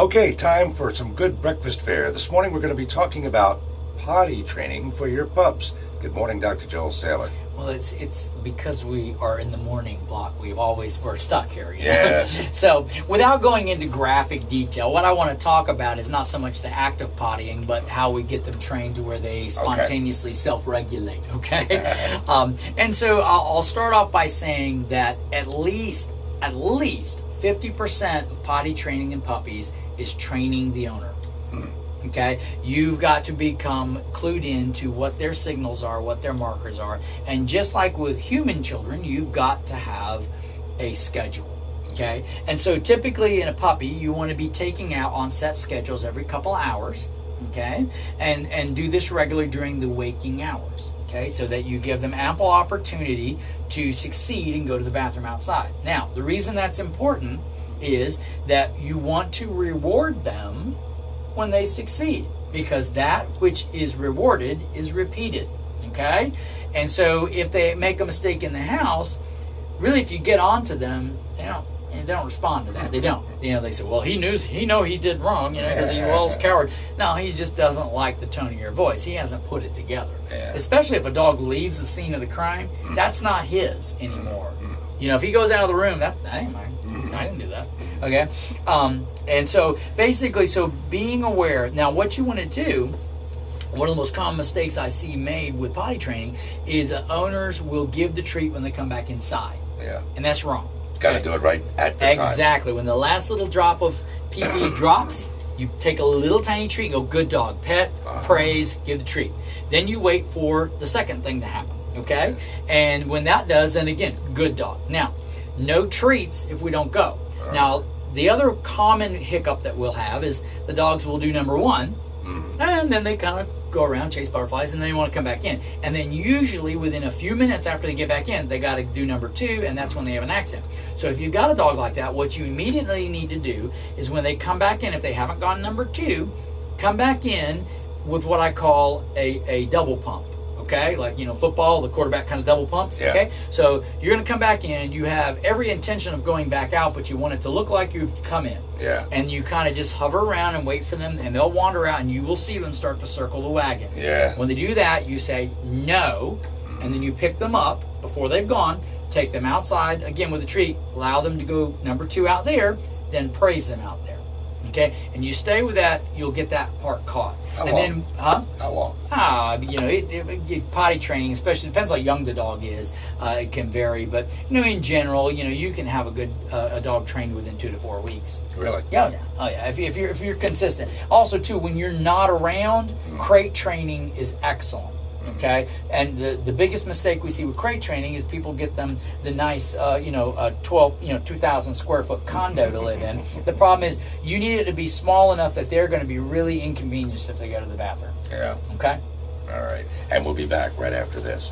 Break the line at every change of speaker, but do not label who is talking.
Okay, time for some good breakfast fare. This morning we're going to be talking about potty training for your pups. Good morning, Dr. Joel Saylor.
Well, it's because we are in the morning block. We're stuck here. You know?
Yes.
So, without going into graphic detail, what I want to talk about is not so much the act of pottying, but how we get them trained to where they spontaneously self-regulate. Okay. And so I'll start off by saying that at least 50% of potty training in puppies is training the owner. Okay, you've got to become clued into what their signals are, what their markers are, and just like with human children, you've got to have a schedule. Okay, and so typically in a puppy, you want to be taking out on set schedules every couple hours. Okay, and do this regularly during the waking hours. Okay, so that you give them ample opportunity to succeed and go to the bathroom outside. Now, the reason that's important is that you want to reward them when they succeed, because that which is rewarded is repeated. Okay, and so if they make a mistake in the house, really, if you get on to them, they don't respond to that. They don't. They say, well, he did wrong, because he was a coward. No, he just doesn't like the tone of your voice. He hasn't put it together. Yeah. Especially if a dog leaves the scene of the crime, that's not his anymore. If he goes out of the room, that ain't mine. I didn't do that. Okay, and so basically, being aware. Now, what you want to do, one of the most common mistakes I see made with potty training is that owners will give the treat when they come back inside. Yeah, and that's wrong.
Got to do it right at the time.
Exactly. When the last little drop of pee-pee drops, you take a little tiny treat and go, good dog, pet, praise, give the treat. Then you wait for the second thing to happen. Okay, and when that does, then again, good dog. Now, no treats if we don't go. Now, the other common hiccup that we'll have is the dogs will do number one, and then they kind of go around, chase butterflies, and then they want to come back in. And then usually within a few minutes after they get back in, they got to do number two, and that's when they have an accident. So if you've got a dog like that, what you immediately need to do is when they come back in, if they haven't gone number two, come back in with what I call a double pump. Okay, like football, the quarterback kind of double pumps. Yeah. Okay, so you're going to come back in. You have every intention of going back out, but you want it to look like you've come in. Yeah. And you kind of just hover around and wait for them, and they'll wander out, and you will see them start to circle the wagons. Yeah. When they do that, you say no, and then you pick them up before they've gone, take them outside again with a treat, allow them to go number two out there, then praise them out there. Okay, and you stay with that, you'll get that part caught.
How long? How long?
Potty training, especially depends how young the dog is. It can vary, but in general, you can have a dog trained within 2 to 4 weeks.
Really?
Yeah. Oh yeah. If you're consistent. Also, too, when you're not around, crate training is excellent. Okay, and the biggest mistake we see with crate training is people get them the nice, 2,000 square foot condo to live in. The problem is you need it to be small enough that they're going to be really inconvenienced if they go to the bathroom.
Yeah.
Okay.
All right, and we'll be back right after this.